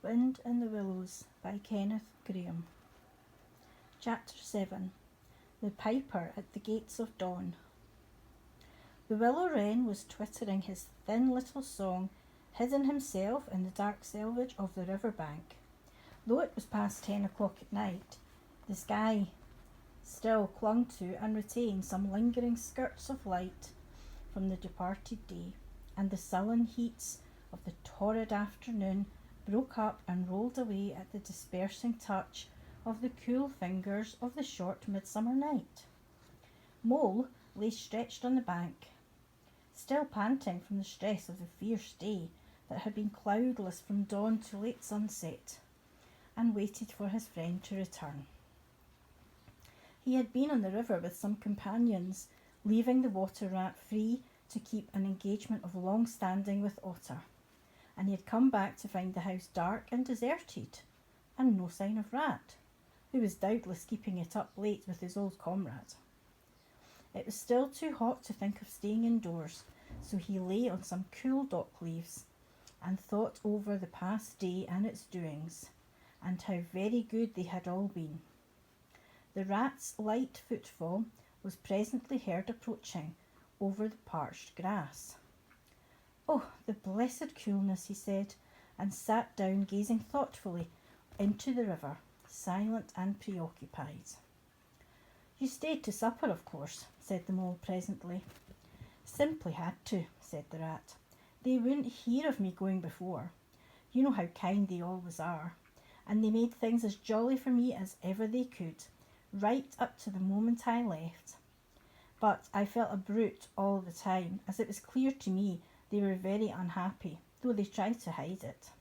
Wind in the Willows by Kenneth Grahame. Chapter 7. The Piper at the Gates of Dawn. The willow wren was twittering his thin little song, hidden himself in the dark selvage of the river bank. Though it was past 10 o'clock at night, the sky still clung to and retained some lingering skirts of light from the departed day, and the sullen heats of the torrid afternoon broke up and rolled away at the dispersing touch of the cool fingers of the short midsummer night. Mole lay stretched on the bank, still panting from the stress of the fierce day that had been cloudless from dawn to late sunset, and waited for his friend to return. He had been on the river with some companions, leaving the water rat free to keep an engagement of long standing with Otter, and he had come back to find the house dark and deserted, and no sign of Rat, who was doubtless keeping it up late with his old comrade. It was still too hot to think of staying indoors, so he lay on some cool dock leaves and thought over the past day and its doings, and how very good they had all been. The rat's light footfall was presently heard approaching over the parched grass. "Oh, the blessed coolness," he said, and sat down gazing thoughtfully into the river, silent and preoccupied. "You stayed to supper, of course," said the mole presently. "Simply had to," said the rat. "They wouldn't hear of me going before. You know how kind they always are, and they made things as jolly for me as ever they could, right up to the moment I left. But I felt a brute all the time, as it was clear to me they were very unhappy, though they tried to hide it.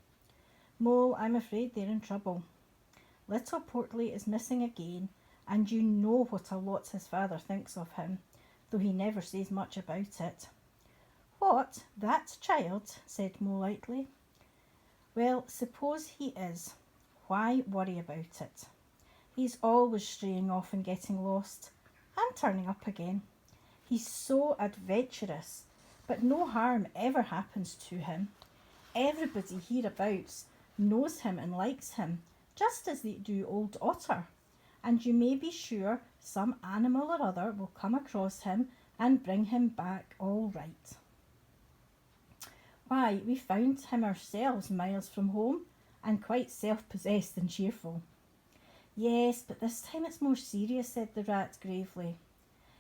Mole, I'm afraid they're in trouble. Little Portly is missing again, and you know what a lot his father thinks of him, though he never says much about it." "What, that child?" said Mole lightly. "Well, suppose he is. Why worry about it? He's always straying off and getting lost, and turning up again. He's so adventurous, but no harm ever happens to him. Everybody hereabouts knows him and likes him, just as they do old Otter, and you may be sure some animal or other will come across him and bring him back all right. Why, we found him ourselves miles from home, and quite self-possessed and cheerful." "Yes, but this time it's more serious," said the rat gravely.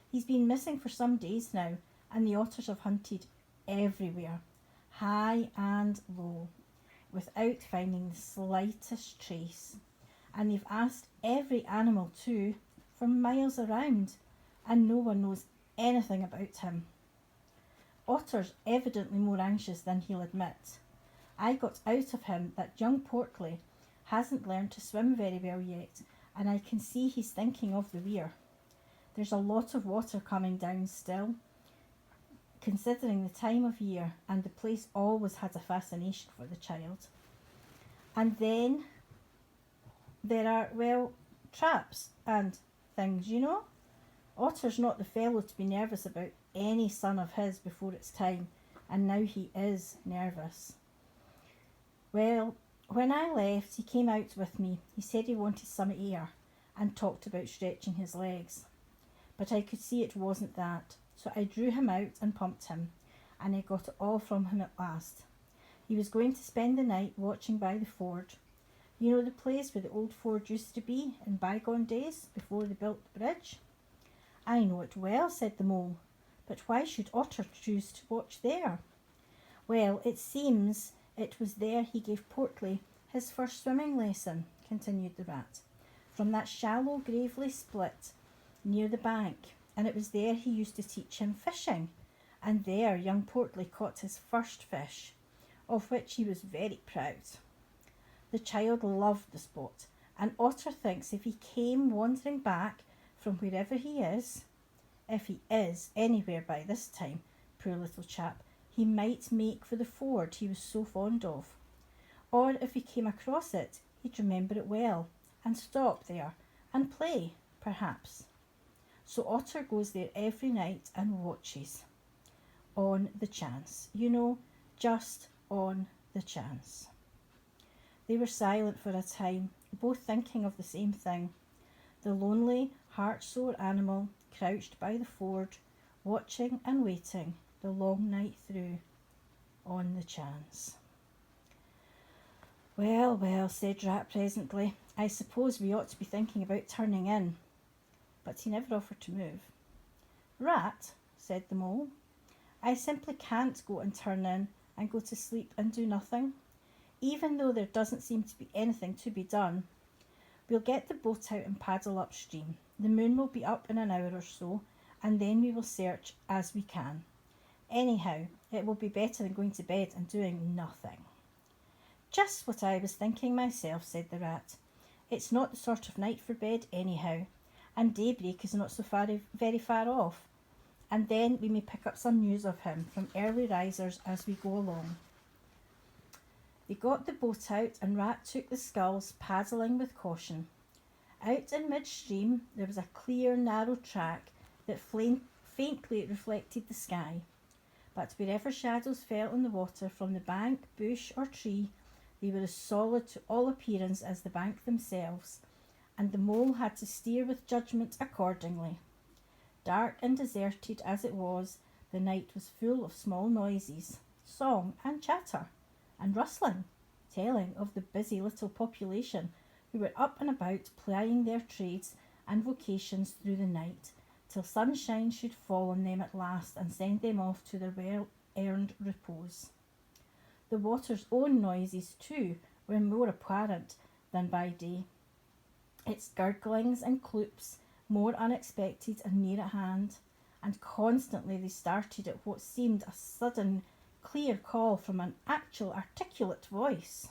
"He's been missing for some days now, and the otters have hunted everywhere, high and low, without finding the slightest trace, and they've asked every animal too, for miles around, and no one knows anything about him. Otter's evidently more anxious than he'll admit. I got out of him that young Portly hasn't learned to swim very well yet, and I can see he's thinking of the weir. There's a lot of water coming down still, considering the time of year, and the place always had a fascination for the child. And then there are, well, traps and things, you know. Otter's not the fellow to be nervous about any son of his before it's time, and now he is nervous. Well, when I left, he came out with me. He said he wanted some air, and talked about stretching his legs. But I could see it wasn't that, so I drew him out and pumped him, and I got it all from him at last. He was going to spend the night watching by the ford. You know the place where the old ford used to be in bygone days, before they built the bridge?" "I know it well," said the mole, "but why should Otter choose to watch there?" "Well, it seems it was there he gave Portly his first swimming lesson," continued the rat, "from that shallow gravelly split near the bank, and it was there he used to teach him fishing, and there young Portly caught his first fish, of which he was very proud. The child loved the spot, and Otter thinks if he came wandering back from wherever he is, if he is anywhere by this time, poor little chap, he might make for the ford he was so fond of. Or if he came across it, he'd remember it well, and stop there, and play, perhaps. So Otter goes there every night and watches. On the chance, you know, just on the chance." They were silent for a time, both thinking of the same thing. The lonely, heart-sore animal crouched by the ford, watching and waiting the long night through, on the chance. Well, well, said Rat presently, I suppose we ought to be thinking about turning in. But he never offered to move. Rat, said the Mole, I simply can't go and turn in and go to sleep and do nothing, even though there doesn't seem to be anything to be done. We'll get the boat out and paddle upstream. The moon will be up in an hour or so, and then we will search as we can. Anyhow, it will be better than going to bed and doing nothing. Just what I was thinking myself, said the Rat. It's not the sort of night for bed anyhow, and daybreak is not so very far off, and then we may pick up some news of him from early risers as we go along. They got the boat out, and Rat took the sculls, paddling with caution. Out in midstream there was a clear, narrow track that faintly reflected the sky, but wherever shadows fell on the water from the bank, bush or tree, they were as solid to all appearance as the bank themselves, and the Mole had to steer with judgment accordingly. Dark and deserted as it was, the night was full of small noises, song and chatter, and rustling, telling of the busy little population who were up and about plying their trades and vocations through the night, till sunshine should fall on them at last and send them off to their well-earned repose. The water's own noises, too, were more apparent than by day. Its gurglings and cloops more unexpected and near at hand, and constantly they started at what seemed a sudden clear call from an actual articulate voice.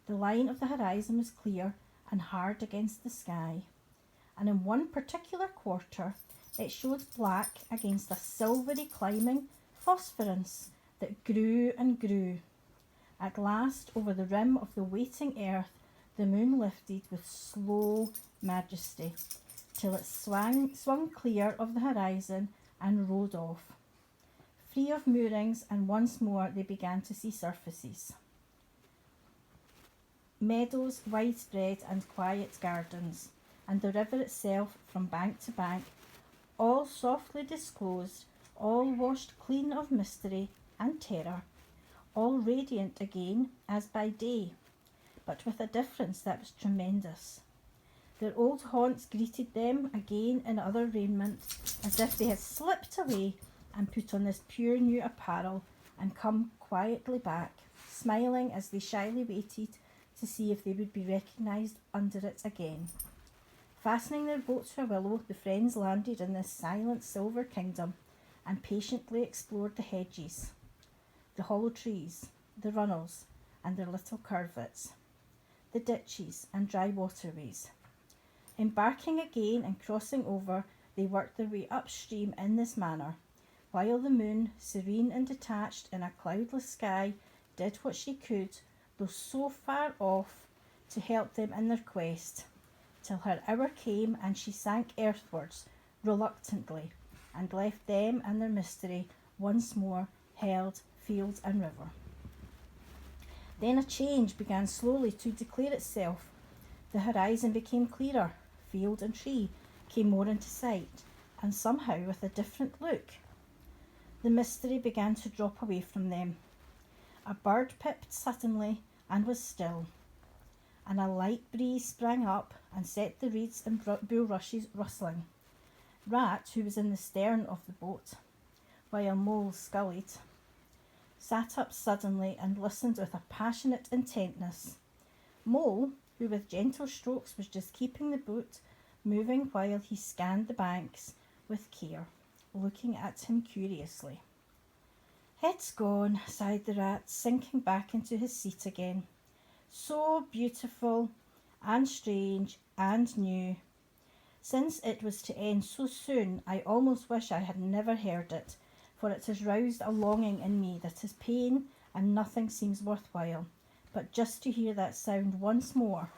The line of the horizon was clear and hard against the sky, and in one particular quarter it showed black against a silvery climbing phosphorescence that grew and grew. At last, over the rim of the waiting earth, the moon lifted with slow majesty, till it swung clear of the horizon and rode off, free of moorings, and once more they began to see surfaces. Meadows widespread and quiet gardens, and the river itself from bank to bank, all softly disclosed, all washed clean of mystery and terror, all radiant again as by day, but with a difference that was tremendous. Their old haunts greeted them again in other raiment, as if they had slipped away and put on this pure new apparel and come quietly back, smiling as they shyly waited to see if they would be recognised under it again. Fastening their boat to a willow, the friends landed in this silent silver kingdom and patiently explored the hedges, the hollow trees, the runnels and their little curvets, the ditches and dry waterways. Embarking again and crossing over, they worked their way upstream in this manner, while the moon, serene and detached in a cloudless sky, did what she could, though so far off, to help them in their quest, till her hour came and she sank earthwards reluctantly, and left them and their mystery once more held field and river. Then a change began slowly to declare itself. The horizon became clearer, field and tree came more into sight, and somehow with a different look. The mystery began to drop away from them. A bird pipped suddenly and was still, and a light breeze sprang up and set the reeds and bulrushes rustling. Rat, who was in the stern of the boat, while Mole scullied, sat up suddenly and listened with a passionate intentness. Mole, who with gentle strokes was just keeping the boat moving while he scanned the banks with care, looking at him curiously. "It's gone," sighed the Rat, sinking back into his seat again. "So beautiful and strange and new. Since it was to end so soon, I almost wish I had never heard it, for it has roused a longing in me that is pain, and nothing seems worthwhile but just to hear that sound once more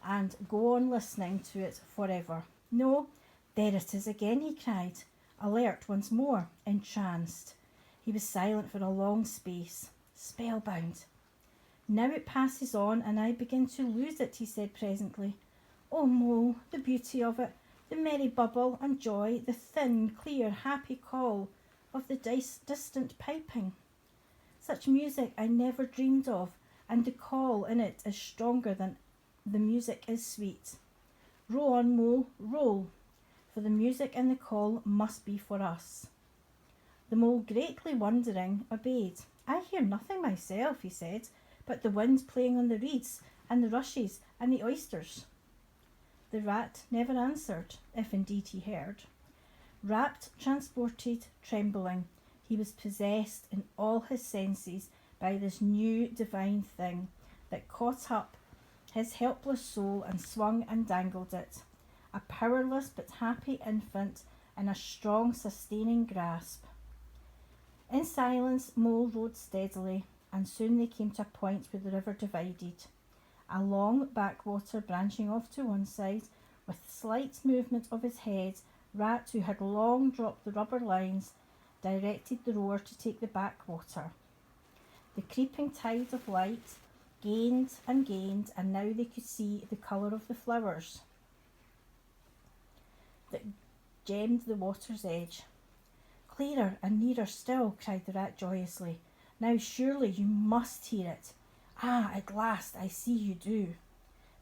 and go on listening to it forever. No, there it is again," he cried, alert once more, entranced. He was silent for a long space, spellbound. Now it passes on and I begin to lose it, he said presently. Oh, Mole, the beauty of it, the merry bubble and joy, the thin, clear, happy call of the distant piping. Such music I never dreamed of, and the call in it is stronger than the music is sweet. Row on, Mole, roll, for the music and the call must be for us. The Mole, greatly wondering, obeyed. I hear nothing myself, he said, but the wind playing on the reeds and the rushes and the oysters. The Rat never answered, if indeed he heard. Rapt, transported, trembling, he was possessed in all his senses by this new divine thing that caught up his helpless soul and swung and dangled it, a powerless but happy infant in a strong sustaining grasp. In silence Mole rode steadily, and soon they came to a point where the river divided. A long backwater branching off to one side, with slight movement of his head, Rat, who had long dropped the rubber lines, directed the rower to take the backwater. The creeping tide of light gained and gained, and now they could see the colour of the flowers that gemmed the water's edge. Clearer and nearer still, cried the Rat joyously. Now surely you must hear it. Ah, at last I see you do.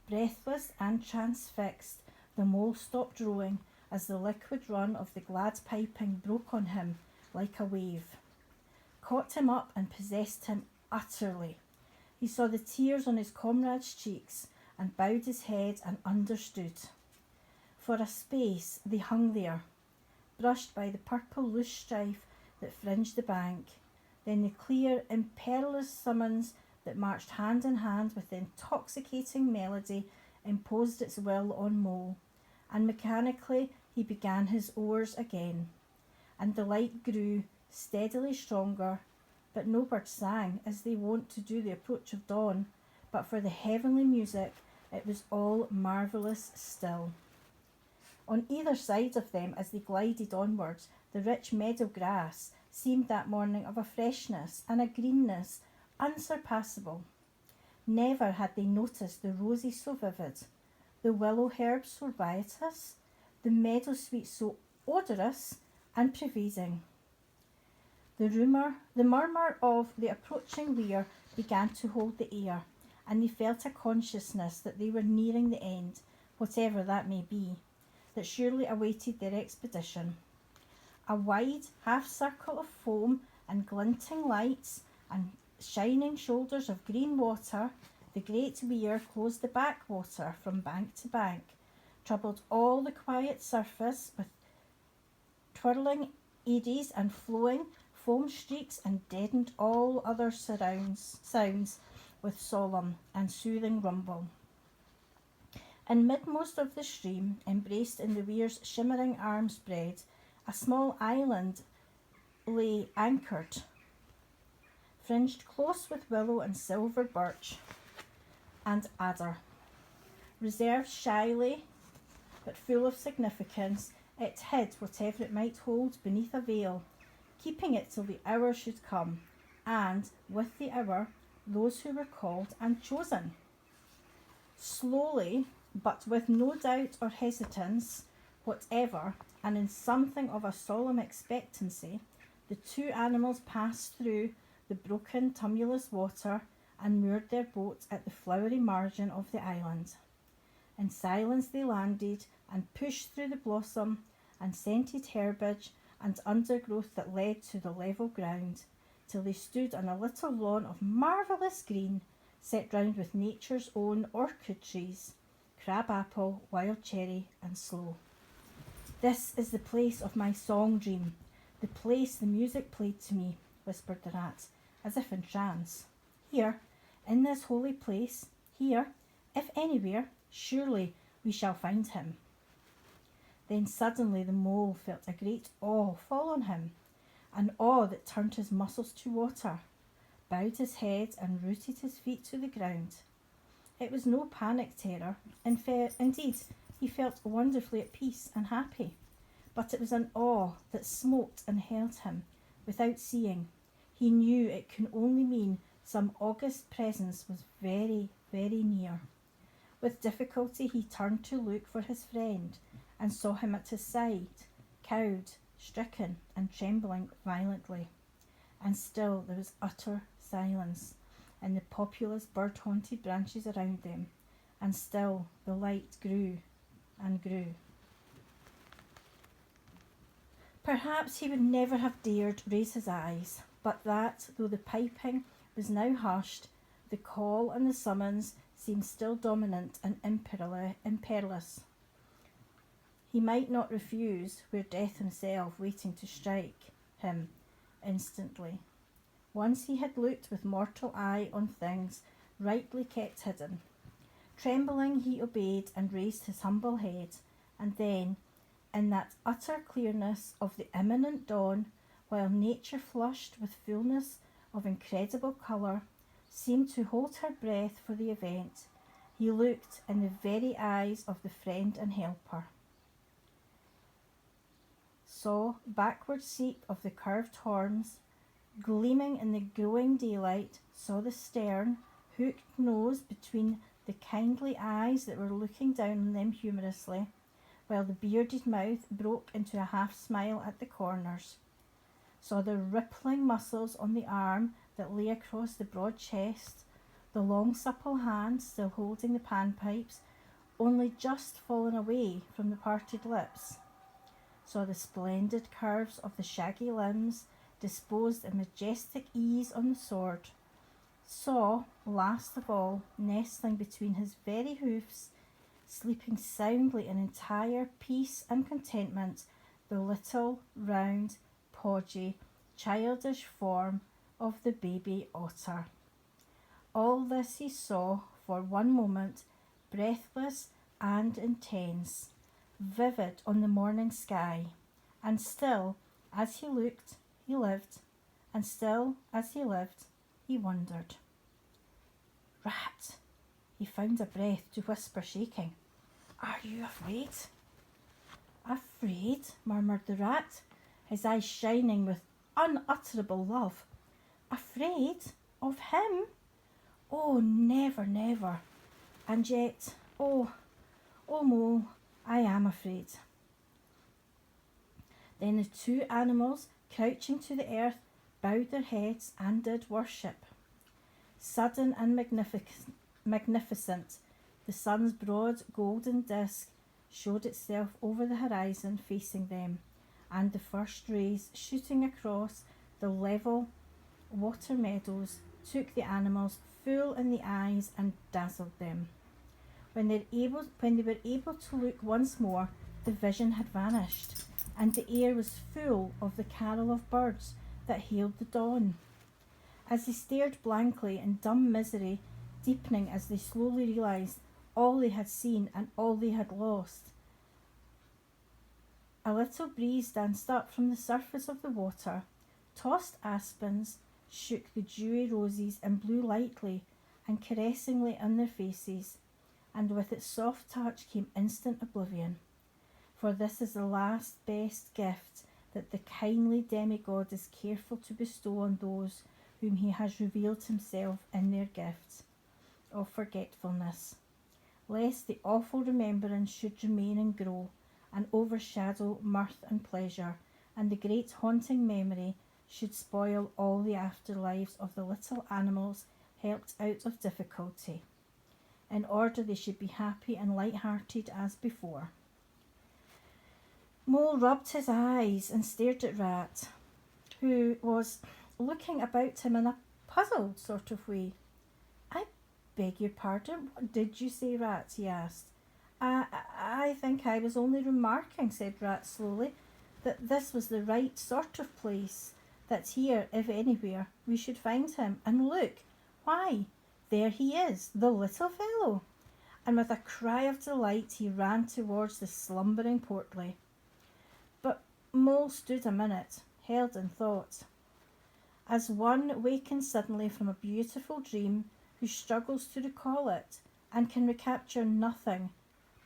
Breathless and transfixed, the Mole stopped rowing as the liquid run of the glad piping broke on him like a wave, caught him up and possessed him utterly. He saw the tears on his comrade's cheeks and bowed his head and understood. For a space they hung there, brushed by the purple loose strife that fringed the bank. Then the clear, imperious summons that marched hand in hand with the intoxicating melody imposed its will on Mole, and mechanically he began his oars again, and the light grew steadily stronger, but no bird sang as they wont to do the approach of dawn, but for the heavenly music it was all marvellous still. On either side of them, as they glided onwards, the rich meadow grass seemed that morning of a freshness and a greenness unsurpassable. Never had they noticed the roses so vivid, the willow herbs so riotous, the meadow sweet so odorous and pervading. The murmur of the approaching weir began to hold the air, and they felt a consciousness that they were nearing the end, whatever that may be, that surely awaited their expedition. A wide half-circle of foam and glinting lights and shining shoulders of green water, the great weir closed the backwater from bank to bank, troubled all the quiet surface with twirling eddies and flowing foam streaks, and deadened all other sounds with solemn and soothing rumble. In midmost of the stream, embraced in the weir's shimmering arm spread, a small island lay anchored, fringed close with willow and silver birch and adder. Reserved shyly, but full of significance, it hid whatever it might hold beneath a veil, keeping it till the hour should come, and, with the hour, those who were called and chosen. Slowly, but with no doubt or hesitance whatever, and in something of a solemn expectancy, the two animals passed through the broken tumulous water and moored their boat at the flowery margin of the island. In silence they landed and pushed through the blossom and scented herbage and undergrowth that led to the level ground, till they stood on a little lawn of marvellous green, set round with nature's own orchid trees, crab-apple, wild cherry and sloe. This is the place of my song dream, the place the music played to me, whispered the Rat, as if in trance. Here, in this holy place, here, if anywhere, surely we shall find him. Then suddenly the Mole felt a great awe fall on him, an awe that turned his muscles to water, bowed his head and rooted his feet to the ground. It was no panic terror. Indeed, he felt wonderfully at peace and happy, but it was an awe that smote and held him without seeing. He knew it could only mean Some august presence was very, very near. With difficulty he turned to look for his friend, and saw him at his side, cowed, stricken, and trembling violently. And still there was utter silence in the populous bird-haunted branches around them, and still the light grew and grew. Perhaps he would never have dared raise his eyes, but that, though the piping was now hushed, the call and the summons seemed still dominant and imperious. He might not refuse, were death himself waiting to strike him instantly. Once he had looked with mortal eye on things rightly kept hidden. Trembling he obeyed and raised his humble head, and then, in that utter clearness of the imminent dawn, while nature flushed with fullness of incredible colour, seemed to hold her breath for the event, he looked in the very eyes of the friend and helper, saw backward seep of the curved horns, gleaming in the growing daylight, saw the stern, hooked nose between the kindly eyes that were looking down on them humorously, while the bearded mouth broke into a half-smile at the corners, saw the rippling muscles on the arm that lay across the broad chest, the long supple hand still holding the panpipes, only just fallen away from the parted lips, saw the splendid curves of the shaggy limbs disposed in majestic ease on the sword, saw, last of all, nestling between his very hoofs, sleeping soundly in entire peace and contentment, the little, round, podgy, childish form of the baby otter. All this he saw for one moment, breathless and intense, vivid on the morning sky, and still, as he looked, he lived, and still, as he lived, he wondered. Rat! He found a breath to whisper, shaking. Are you afraid? Afraid? Murmured the rat, his eyes shining with unutterable love. Afraid? Of him? Oh, never, never. And yet, oh, Mo, I am afraid. Then the two animals, crouching to the earth, bowed their heads and did worship. Sudden and magnificent, the sun's broad golden disk showed itself over the horizon facing them, and the first rays shooting across the level water meadows took the animals full in the eyes and dazzled them. When they were able to look once more, the vision had vanished, and the air was full of the carol of birds that hailed the dawn. As they stared blankly in dumb misery, deepening as they slowly realised all they had seen and all they had lost, a little breeze danced up from the surface of the water, tossed aspens, shook the dewy roses and blew lightly and caressingly on their faces, and with its soft touch came instant oblivion. For this is the last best gift that the kindly demigod is careful to bestow on those whom he has revealed himself in their gifts of forgetfulness, lest the awful remembrance should remain and grow, and overshadow mirth and pleasure, and the great haunting memory should spoil all the afterlives of the little animals helped out of difficulty, in order they should be happy and light-hearted as before. Mo rubbed his eyes and stared at Rat, who was looking about him in a puzzled sort of way. I beg your pardon, what did you say, Rat? He asked. I think I was only remarking, said Rat slowly, that this was the right sort of place, that here, if anywhere, we should find him. And look, why, there he is, the little fellow. And with a cry of delight he ran towards the slumbering portly. But Mo stood a minute, held in thought, as one wakened suddenly from a beautiful dream, who struggles to recall it, and can recapture nothing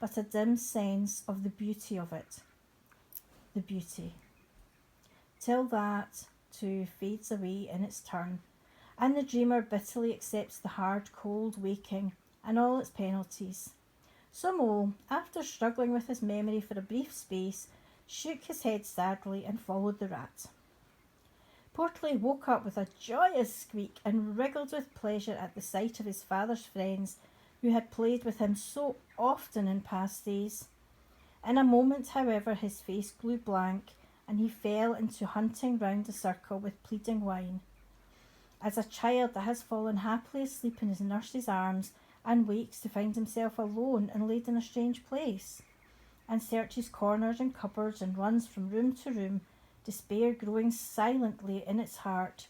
but a dim sense of the beauty of it. The beauty. Till that, too, fades away in its turn, and the dreamer bitterly accepts the hard, cold waking and all its penalties. So Mole, after struggling with his memory for a brief space, shook his head sadly and followed the rat. Portly woke up with a joyous squeak and wriggled with pleasure at the sight of his father's friends who had played with him so often in past days. In a moment, however, his face grew blank and he fell into hunting round a circle with pleading whine. As a child that has fallen happily asleep in his nurse's arms and wakes to find himself alone and laid in a strange place, and searches corners and cupboards and runs from room to room, despair growing silently in its heart,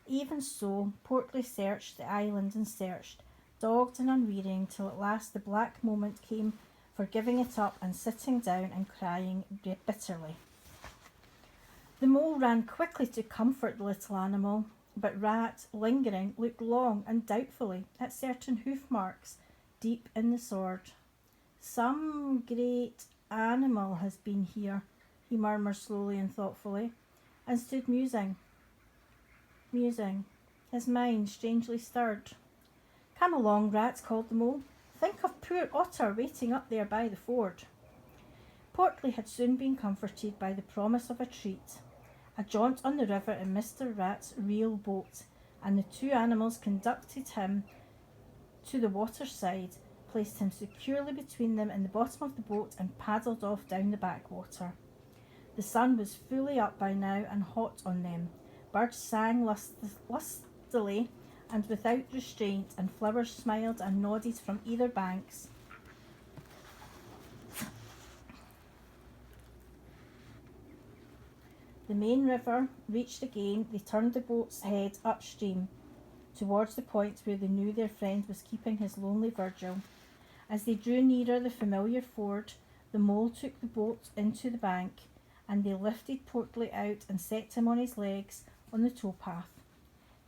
even so Portly searched the island and searched, dogged and unwearying, till at last the black moment came for giving it up and sitting down and crying bitterly. The Mole ran quickly to comfort the little animal, but Rat, lingering, looked long and doubtfully at certain hoof marks deep in the sward. Some great animal has been here, he murmured slowly and thoughtfully, and stood musing, his mind strangely stirred. Come along, Rat, called the Mole. Think of poor Otter waiting up there by the ford. Portly had soon been comforted by the promise of a treat, a jaunt on the river in Mr. Rat's real boat, and the two animals conducted him to the water side, placed him securely between them in the bottom of the boat, and paddled off down the backwater. The sun was fully up by now and hot on them. Birds sang lustily and without restraint, and flowers smiled and nodded from either banks. The main river reached again, they turned the boat's head upstream, towards the point where they knew their friend was keeping his lonely vigil. As they drew nearer the familiar ford, the Mole took the boat into the bank, and they lifted Portly out and set him on his legs on the towpath,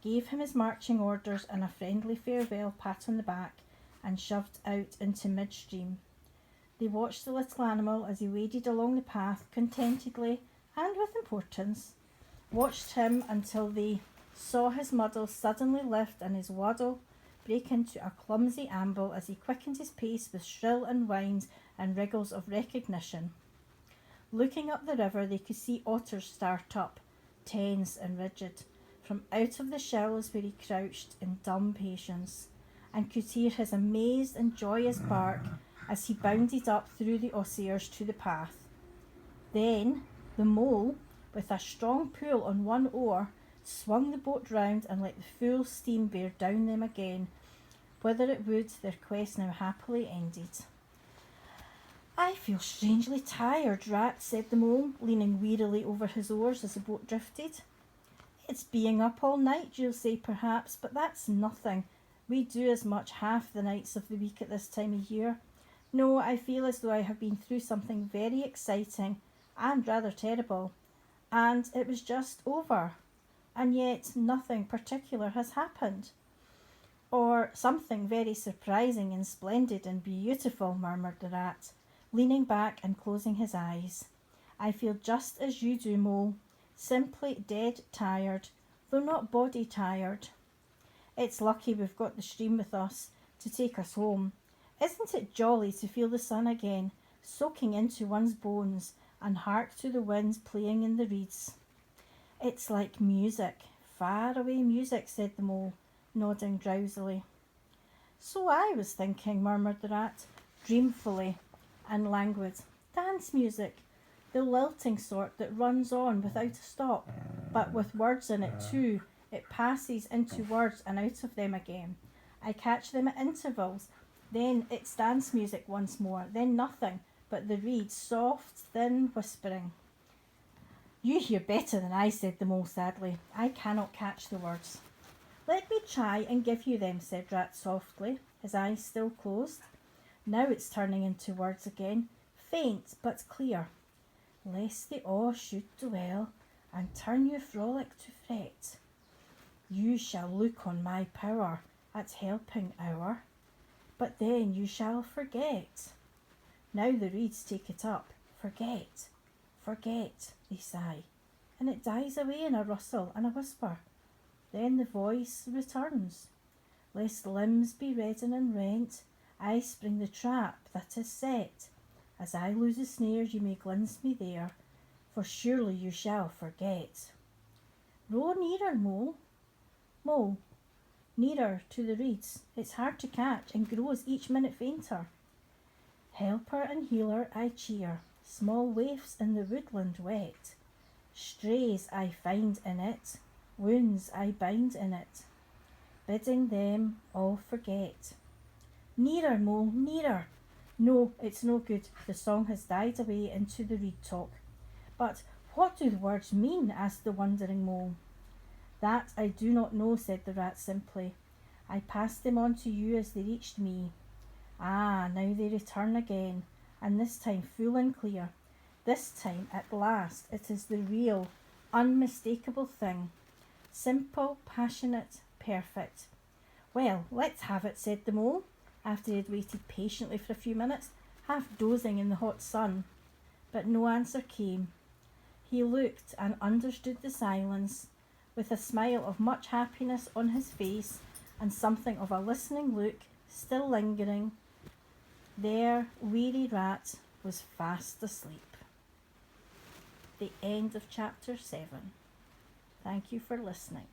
gave him his marching orders and a friendly farewell pat on the back, and shoved out into midstream. They watched the little animal as he waded along the path contentedly and with importance, watched him until they saw his muddle suddenly lift and his waddle break into a clumsy amble as he quickened his pace with shrill and whines and wriggles of recognition. Looking up the river, they could see Otter start up, tense and rigid, from out of the shallows where he crouched in dumb patience, and could hear his amazed and joyous bark as he bounded up through the osiers to the path. Then the Mole, with a strong pull on one oar, swung the boat round and let the full steam bear down them again, whither it would, their quest now happily ended. I feel strangely tired, Rat, said the Mole, leaning wearily over his oars as the boat drifted. It's being up all night, you'll say perhaps, but that's nothing. We do as much half the nights of the week at this time of year. No, I feel as though I have been through something very exciting and rather terrible, and it was just over, and yet nothing particular has happened. Or something very surprising and splendid and beautiful, murmured the Rat, leaning back and closing his eyes. I feel just as you do, Mole, simply dead tired, though not body tired. It's lucky we've got the stream with us to take us home. Isn't it jolly to feel the sun again, soaking into one's bones, and hark to the winds playing in the reeds? It's like music, far away music, said the Mole, nodding drowsily. So I was thinking, murmured the Rat, dreamfully and languid. Dance music, the lilting sort that runs on without a stop, but with words in it too. It passes into words and out of them again. I catch them at intervals. Then it's dance music once more, then nothing but the reeds, soft, thin whispering. You hear better than I, said the Mole sadly. I cannot catch the words. Let me try and give you them, said Rat softly, his eyes still closed. Now it's turning into words again, faint but clear. Lest the awe should dwell and turn your frolic to fret, you shall look on my power at helping hour, but then you shall forget. Now the reeds take it up. Forget, forget, they sigh, and it dies away in a rustle and a whisper. Then the voice returns. Lest limbs be reddened and rent, I spring the trap that is set. As I lose the snares, you may glimpse me there, for surely you shall forget. Row nearer, Mole, Mole, nearer to the reeds. It's hard to catch and grows each minute fainter. Helper and healer I cheer, small waifs in the woodland wet. Strays I find in it, wounds I bind in it, bidding them all forget. Nearer, Mole, nearer. No, it's no good. The song has died away into the reed top. But what do the words mean? Asked the wondering Mole. That I do not know, said the rat simply. I passed them on to you as they reached me. Ah, now they return again, and this time full and clear. This time, at last, it is the real, unmistakable thing. Simple, passionate, perfect. Well, let's have it, said the Mole, after he had waited patiently for a few minutes, half dozing in the hot sun. But no answer came. He looked and understood the silence, with a smile of much happiness on his face and something of a listening look still lingering. Their weary rat was fast asleep. The end of chapter 7. Thank you for listening.